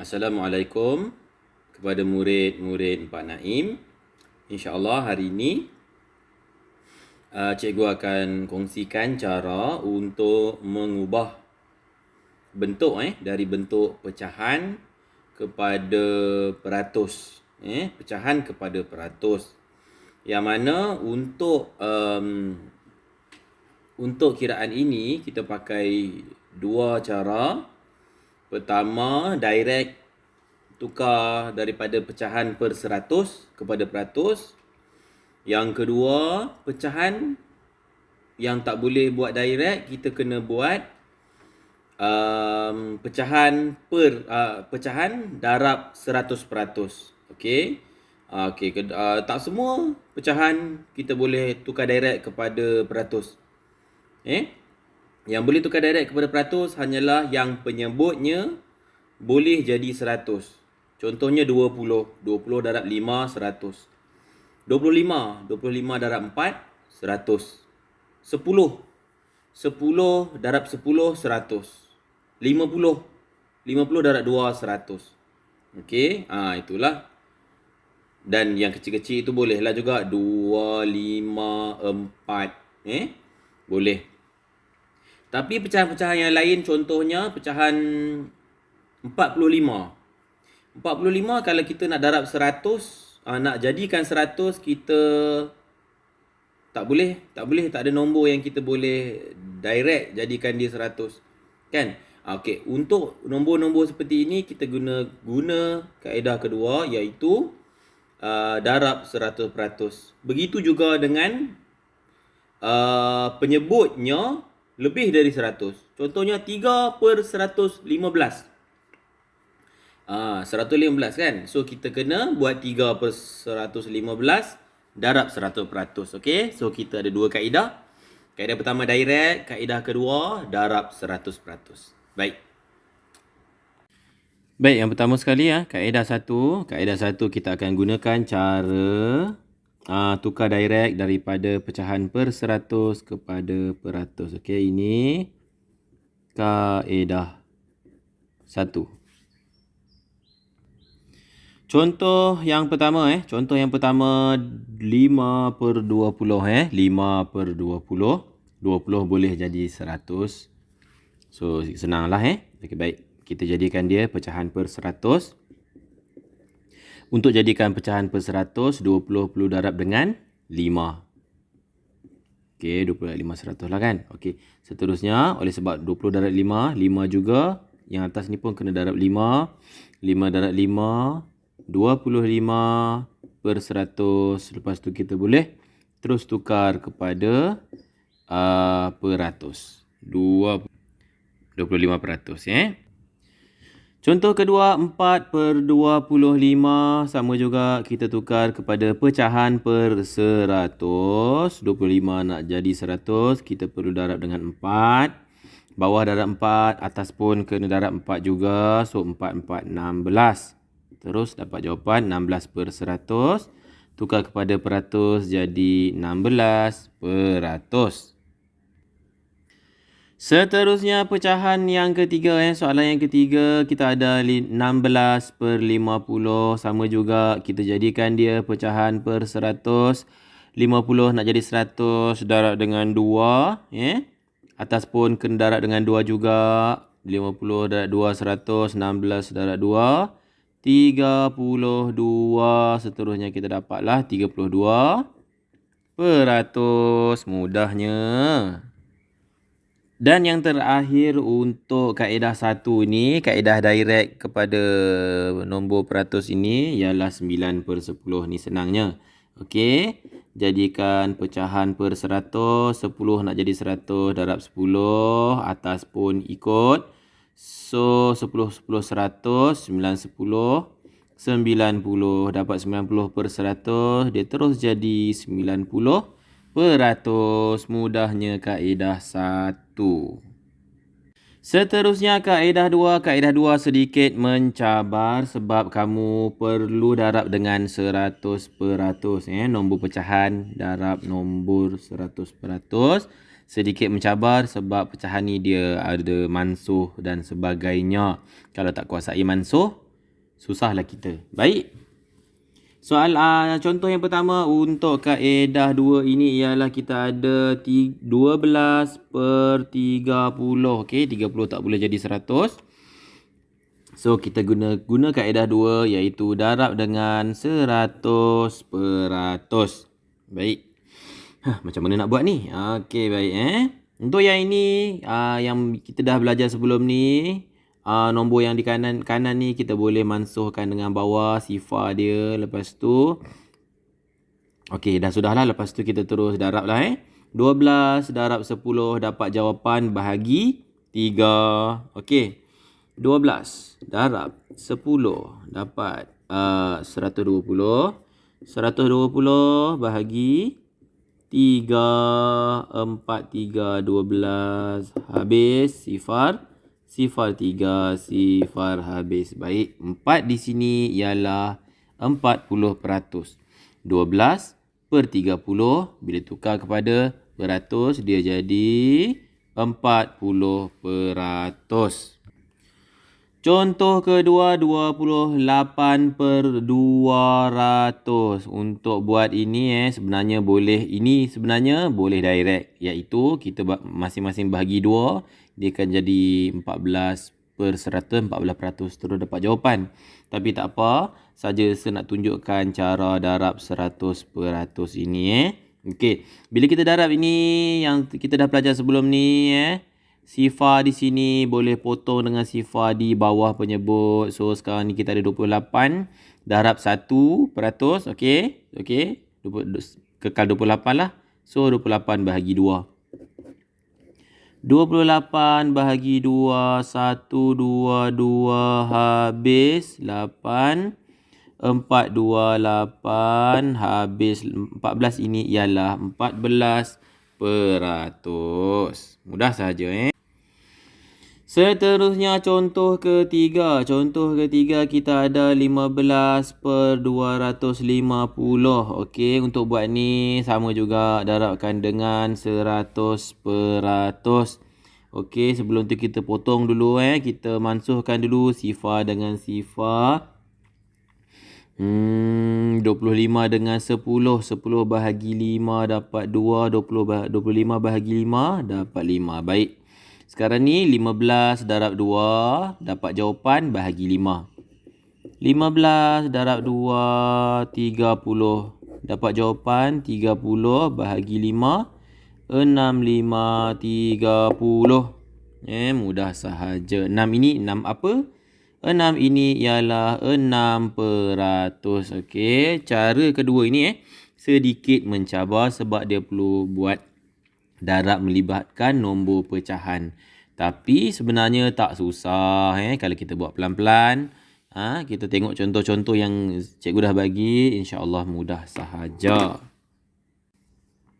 Assalamualaikum kepada murid-murid Pak Naim. InsyaAllah hari ini cikgu akan kongsikan cara untuk mengubah bentuk dari bentuk pecahan kepada peratus. Pecahan kepada peratus. Yang mana untuk kiraan ini kita pakai dua cara. Pertama, direct tukar daripada pecahan per 100 kepada peratus. Yang kedua, pecahan yang tak boleh buat direct, kita kena buat pecahan darab 100%. Okey. Tak semua pecahan kita boleh tukar direct kepada peratus. Yang boleh tukar direct kepada peratus hanyalah yang penyebutnya boleh jadi 100. Contohnya 20. 20 darab 5, 100. 25. 25 darab 4, 100. 10. 10 darab 10, 100. 50. 50 darab 2, 100. Okey, itulah. Dan yang kecil-kecil itu bolehlah juga 2, 5, 4. Boleh. Tapi pecahan-pecahan yang lain, contohnya pecahan 45. 45 kalau kita nak darab 100, nak jadikan 100, kita tak ada nombor yang kita boleh direct jadikan dia 100. Kan? Okey, untuk nombor-nombor seperti ini kita guna kaedah kedua, iaitu darab 100%. Begitu juga dengan penyebutnya lebih dari 100. Contohnya 3 per 115. 115 kan? So kita kena buat 3 per 115 darab 100%. Okey? So kita ada dua kaedah. Kaedah pertama direct, kaedah kedua darab 100%. Baik. Baik, yang pertama sekali kaedah satu. Kaedah satu kita akan gunakan cara tukar direct daripada pecahan per 100 kepada peratus. Okey, ini kaedah 1. Contoh yang pertama 5 per 20 5 per 20. 20 boleh jadi 100. So senanglah Okey, baik. Kita jadikan dia pecahan per 100. Untuk jadikan pecahan per 100, 20 perlu darab dengan 5. Okey, 20 darab 5, 100 lah kan. Okey, seterusnya oleh sebab 20 darab 5, 5 juga. Yang atas ni pun kena darab 5. 5 darab 5, 25 per 100. Lepas tu kita boleh terus tukar kepada peratus. 25%. Contoh kedua, 4 per 25. Sama juga kita tukar kepada pecahan per 100. 25 nak jadi 100. Kita perlu darab dengan 4. Bawah darab 4. Atas pun kena darab 4 juga. So 4, 4, 16. Terus dapat jawapan 16 per 100. Tukar kepada peratus jadi 16%. Seterusnya pecahan yang ketiga soalan yang ketiga, kita ada 16 per 50. Sama juga kita jadikan dia pecahan per 100. 50 nak jadi 100 darab dengan 2. Atas pun kena darab dengan 2 juga. 50 darab 2, 100. 16 darab 2, 32. Seterusnya kita dapatlah 32%. Mudahnya. Dan yang terakhir untuk kaedah 1 ni, kaedah direct kepada nombor peratus ini ialah 9 per 10. Ni senangnya. Okey, jadikan pecahan per 100. 10 nak jadi 100 darab 10. Atas pun ikut. So 10, 10, 100. 9, 10. 90. Dapat 90 per 100. Dia terus jadi 90%. Mudahnya kaedah 1. Seterusnya kaedah 2. Kaedah 2 sedikit mencabar sebab kamu perlu darab dengan 100%. Nombor pecahan darab nombor 100%. Sedikit mencabar sebab pecahan ni dia ada mansuh dan sebagainya. Kalau tak kuasai mansuh, susahlah kita. Baik. Soal contoh yang pertama untuk kaedah 2 ini ialah kita ada 12 per 30. Okey, 30 tak boleh jadi 100. So kita guna kaedah 2 iaitu darab dengan 100%. Baik. Macam mana nak buat ni? Okey, baik Untuk yang ini yang kita dah belajar sebelum ni, nombor yang di kanan ni kita boleh mansuhkan dengan bawah sifar dia. Lepas tu okey, dah sudahlah. Lepas tu kita terus darab lah 12 darab 10 dapat jawapan bahagi 3. Okey. 12 darab 10 dapat 120. 120 bahagi 3, 4, 3, 12. Habis sifar. Sifar 3, sifar habis. Baik, 4 di sini ialah 40%. 12 per 30 bila tukar kepada beratus dia jadi 40%. Contoh kedua 28 per 200. Untuk buat ini sebenarnya boleh direct, iaitu kita masing-masing bahagi 2, dia akan jadi 14 per 100, 14% terus dapat jawapan. Tapi tak apa, saja saya nak tunjukkan cara darab 100% ini Okey, bila kita darab ini yang kita dah belajar sebelum ni sifar di sini boleh potong dengan sifar di bawah penyebut. So sekarang ni kita ada 28 darab 1%. Okey. Kekal 28 lah. So 28 bahagi 2. 28 bahagi 2, 1, 2, 2 habis 8. 4, 2, 8 habis 14 ini ialah 14%. Mudah saja Seterusnya contoh ketiga. Contoh ketiga kita ada 15 per 250. Okey, untuk buat ni sama juga darabkan dengan 100%. Okey, sebelum tu kita potong dulu kita mansuhkan dulu sifar dengan sifar. 25 dengan 10. 10 bahagi 5 dapat 2. 25 bahagi 5 dapat 5. Baik. Sekarang ni 15 darab 2 dapat jawapan bahagi 5. 15 darab 2 30 dapat jawapan 30 bahagi 5. 6, 5, 30. Mudah sahaja. 6 ini 6 apa? 6 ini ialah 6%. Okey, cara kedua ini sedikit mencabar sebab dia perlu buat darab melibatkan nombor pecahan. Tapi sebenarnya tak susah kalau kita buat pelan-pelan. Kita tengok contoh-contoh yang cikgu dah bagi, insya-Allah mudah sahaja.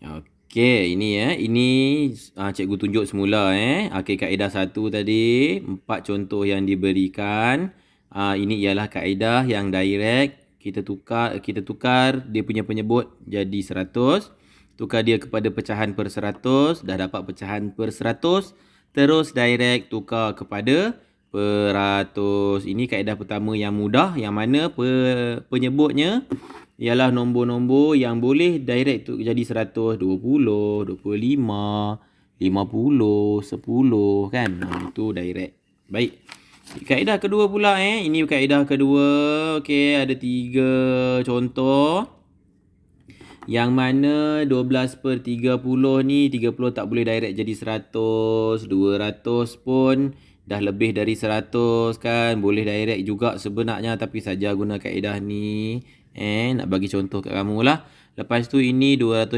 Okey, ini cikgu tunjuk semula Okey, kaedah 1 tadi, 4 contoh yang diberikan. Ini ialah kaedah yang direct. Kita tukar dia punya penyebut jadi 100. Tukar dia kepada pecahan per 100. Dah dapat pecahan per 100. Terus direct tukar kepada peratus. Ini kaedah pertama yang mudah. Yang mana penyebutnya ialah nombor-nombor yang boleh direct jadi 100, 20, 25, 50, 10 kan. Itu direct. Baik. Kaedah kedua pula Ini kaedah kedua. Okey, ada 3 contoh. Yang mana 12 per 30 ni 30 tak boleh direct jadi 100. 200 pun dah lebih dari 100 kan. Boleh direct juga sebenarnya, tapi saja guna kaedah ni. Nak bagi contoh kat kamu lah. Lepas tu ini 250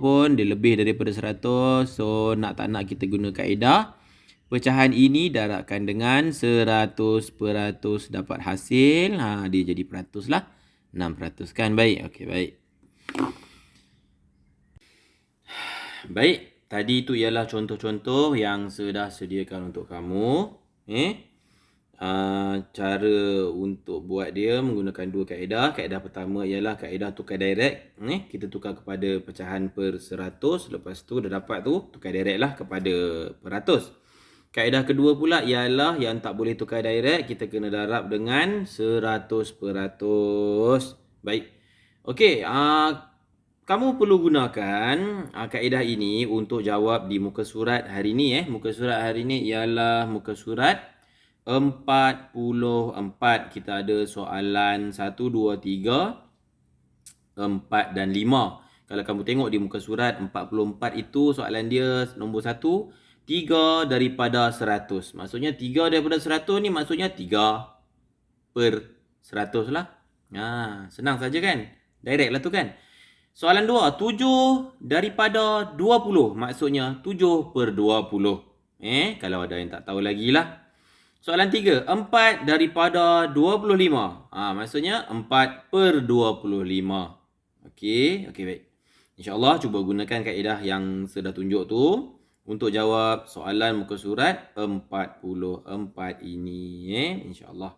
pun dia lebih daripada 100. So nak tak nak kita guna kaedah. Pecahan ini darabkan dengan 100%. Dapat hasil. Dia jadi peratus lah. 6% kan. Baik. Okey, baik. Baik, tadi itu ialah contoh-contoh yang sudah sediakan untuk kamu. Cara untuk buat dia menggunakan 2 kaedah. Kaedah pertama ialah kaedah tukar direct. Kita tukar kepada pecahan per 100. Lepas tu dah dapat tu, tukar direct lah kepada peratus. Kaedah kedua pula ialah yang tak boleh tukar direct, kita kena darab dengan 100%. Baik. Okey, kamu perlu gunakan kaedah ini untuk jawab di muka surat hari ni. Muka surat hari ni ialah muka surat 44. Kita ada soalan 1, 2, 3, 4 dan 5. Kalau kamu tengok di muka surat 44 itu soalan dia nombor 1, 3 daripada 100. Maksudnya 3 daripada 100 ni maksudnya 3/100 lah. Senang saja kan? Direct lah tu kan? Soalan 2, 7 daripada 20. Maksudnya 7/20. Kalau ada yang tak tahu lagi lah. Soalan 3, 4 daripada 25. Maksudnya 4/25. Okey, baik. InsyaAllah cuba gunakan kaedah yang sudah tunjuk tu untuk jawab soalan muka surat 44 ini. InsyaAllah.